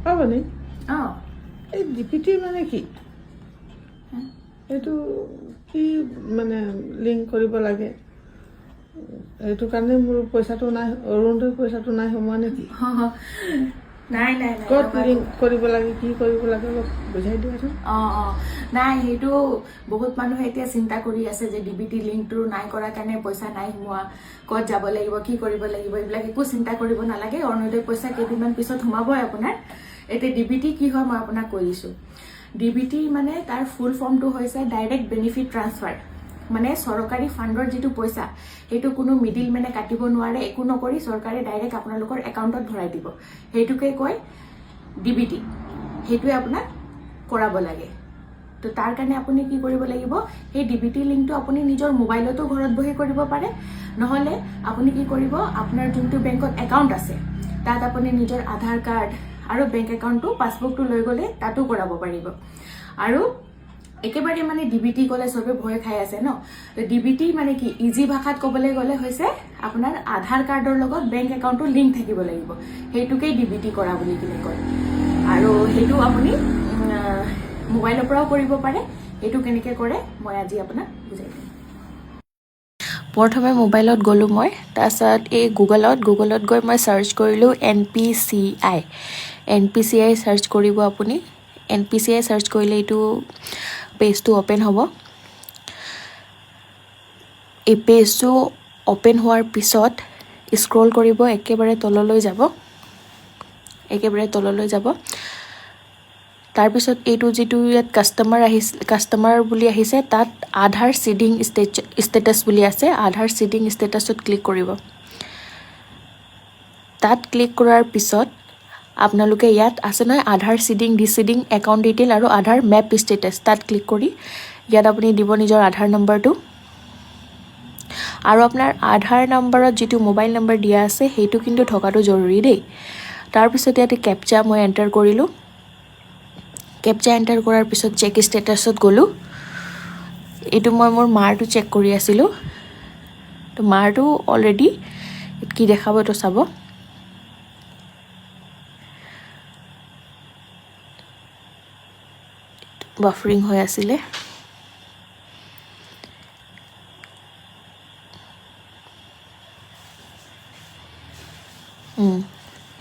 পাবনি অঁ এই ডিপিটি মানে কি এইটো কি মানে লিংক কৰিব লাগে এইটো কাৰণে মোৰ পইচাটো নাই অৰুণোদয় পইচাটো নাই সোমোৱা নেকি নাই নাই ক'ত লিংক কৰিব লাগে কি কৰিব লাগে অলপ বুজাই দিয়াচোন নাই সেইটো বহুত মানুহে এতিয়া চিন্তা কৰি আছে যে ডিবিটি লিংকটো নাই কৰাৰ কাৰণে পইচা নাই সোমোৱা ক'ত যাব লাগিব কি কৰিব লাগিব এইবিলাক একো চিন্তা কৰিব নালাগে অৰুণোদয় পইচা কেইদিনমান পিছত সোমাবই আপোনাৰ এতিয়া ডিবিটি কি হয় মই আপোনাক কৈ দিছোঁ ডিবিটি মানে তাৰ ফুল ফৰ্মটো হৈছে ডাইৰেক্ট বেনিফিট ট্ৰান্সফাৰ মানে চৰকাৰী ফাণ্ডৰ যিটো পইচা সেইটো কোনো মিডিল মেনে কাটিব নোৱাৰে একো নকৰি চৰকাৰে ডাইৰেক্ট আপোনালোকৰ একাউণ্টত ভৰাই দিব সেইটোকে কয় ডিবিটি সেইটোৱে আপোনাক কৰাব লাগে তো তাৰ কাৰণে আপুনি কি কৰিব লাগিব সেই ডিবিটি লিংকটো আপুনি নিজৰ মোবাইলতো ঘৰত বহি কৰিব পাৰে নহ'লে আপুনি কি কৰিব আপোনাৰ যোনটো বেংকত একাউণ্ট আছে তাত আপুনি নিজৰ আধাৰ কাৰ্ড আৰু বেংক একাউণ্টটো পাছবুকটো লৈ গ'লে তাতো কৰাব পাৰিব আৰু একেবাৰে মানে ডিবিটি ক'লে চবে ভয় খাই আছে ন ডিবিটি মানে কি ইজি ভাষাত ক'বলৈ গ'লে হৈছে আপোনাৰ আধাৰ কাৰ্ডৰ লগত বেংক একাউণ্টটো লিংক থাকিব লাগিব সেইটোকেই ডিবিটি কৰা বুলি কিনে কয় আৰু সেইটো আপুনি মোবাইলৰ পৰাও কৰিব পাৰে এইটো কেনেকৈ কৰে মই আজি আপোনাক বুজাই দিম প্ৰথমে মোবাইলত গ'লোঁ মই তাৰপিছত এই গুগলত গৈ মই চাৰ্চ কৰিলোঁ NPCI চাৰ্চ কৰিব আপুনি NPCI চাৰ্চ কৰিলে এইটো পেজটো অ'পেন হ'ব এই পেজটো অ'পেন হোৱাৰ পিছত স্ক্ৰল কৰিব একেবাৰে তললৈ যাব তাৰপিছত এইটো যিটো ইয়াত কাষ্টমাৰ বুলি আহিছে তাত আধাৰ সিডিং ষ্টেটাছ বুলি আছে আধাৰ সিডিং ষ্টেটাছত ক্লিক কৰিব তাত ক্লিক কৰাৰ পিছত আপোনালোকে ইয়াত আছে নহয় আধাৰ সিডিং ডিচিডিং একাউণ্ট ডিটেইল আৰু আধাৰ মেপ ষ্টেটাছ তাত ক্লিক কৰি ইয়াত আপুনি দিব নিজৰ আধাৰ নম্বৰটো আৰু আপোনাৰ আধাৰ নম্বৰত যিটো মোবাইল নম্বৰ দিয়া আছে সেইটো কিন্তু থকাটো জৰুৰী দেই তাৰপিছত ইয়াত কেপচা মই এণ্টাৰ কৰিলোঁ কেপচা এণ্টাৰ কৰাৰ পিছত চেক ষ্টেটাছত গ'লোঁ এইটো মই মোৰ মাৰটো চেক কৰি আছিলোঁ তো মাৰটো অলৰেডি কি দেখাব এইটো চাব বাফাৰিং হৈ আছিলে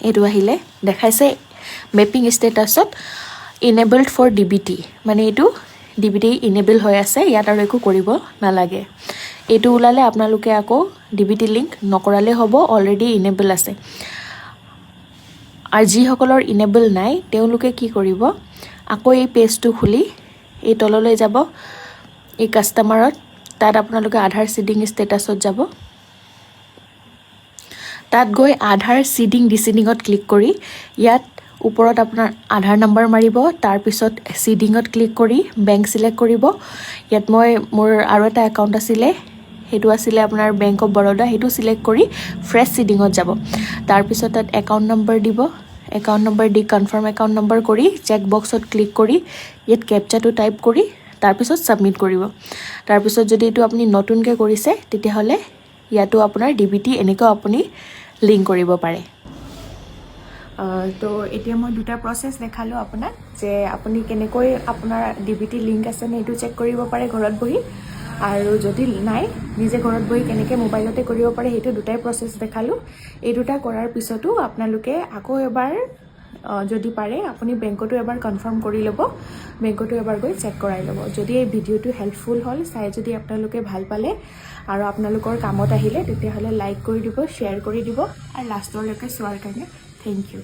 এইটো আহিলে দেখাইছে মেপিং ষ্টেটাছত ইনেবলড ফৰ ডিবিটি মানে এইটো ডিবিটি ইনেবল হৈ আছে ইয়াত আৰু একো কৰিব নালাগে এইটো ওলালে আপোনালোকে আকৌ ডিবিটি লিংক নকৰালে হ'ব অলৰেডি ইনেবল আছে আৰু যিসকলৰ ইনেবল নাই তেওঁলোকে কি কৰিব আকৌ এই পেজটো খুলি এই তললৈ যাব এই কাষ্টমাৰত তাত আপোনালোকে আধাৰ সিডিং ষ্টেটাছত যাব তাত গৈ আধাৰ সিডিং ডিচিডিঙত ক্লিক কৰি ইয়াত ওপৰত আপোনাৰ আধাৰ নম্বৰ মাৰিব তাৰপিছত সিডিঙত ক্লিক কৰি বেংক সিলেক্ট কৰিব ইয়াত মোৰ আৰু এটা একাউণ্ট আছিলে সেইটো আছিলে আপোনাৰ বেংক অফ বৰোদা সেইটো সিলেক্ট কৰি ফ্ৰেছ সিডিঙত যাব তাৰপিছত তাত একাউণ্ট নম্বৰ দিব একাউণ্ট নম্বৰ দি কনফাৰ্ম একাউণ্ট নম্বৰ কৰি চেক বক্সত ক্লিক কৰি ইয়াত কেপচাটো টাইপ কৰি তাৰপিছত ছাবমিট কৰিব তাৰপিছত যদি এইটো আপুনি নতুনকৈ কৰিছে তেতিয়াহ'লে ইয়াতো আপোনাৰ ডিবিটি এনেকৈ আপুনি লিংক কৰিব পাৰে তো এতিয়া মই দুটা প্ৰচেছ দেখালোঁ আপোনাক যে আপুনি কেনেকৈ আপোনাৰ ডিবিটি লিংক আছেনে এইটো চেক কৰিব পাৰে ঘৰত বহি আৰু যদি নাই নিজে ঘৰত বহি কেনেকৈ মোবাইলতে কৰিব পাৰে সেইটো দুটাই প্ৰচেছ দেখালোঁ এই দুটা কৰাৰ পিছতো আপোনালোকে আকৌ এবাৰ যদি পাৰে আপুনি বেংকতো এবাৰ কনফাৰ্ম কৰি ল'ব বেংকতো এবাৰ গৈ চেক কৰাই ল'ব যদি এই ভিডিঅ'টো হেল্পফুল হ'ল চাই যদি আপোনালোকে ভাল পালে আৰু আপোনালোকৰ কামত আহিলে তেতিয়াহ'লে লাইক কৰি দিব শ্বেয়াৰ কৰি দিব আৰু লাষ্টলৈকে চোৱাৰ কাৰণে থেংক ইউ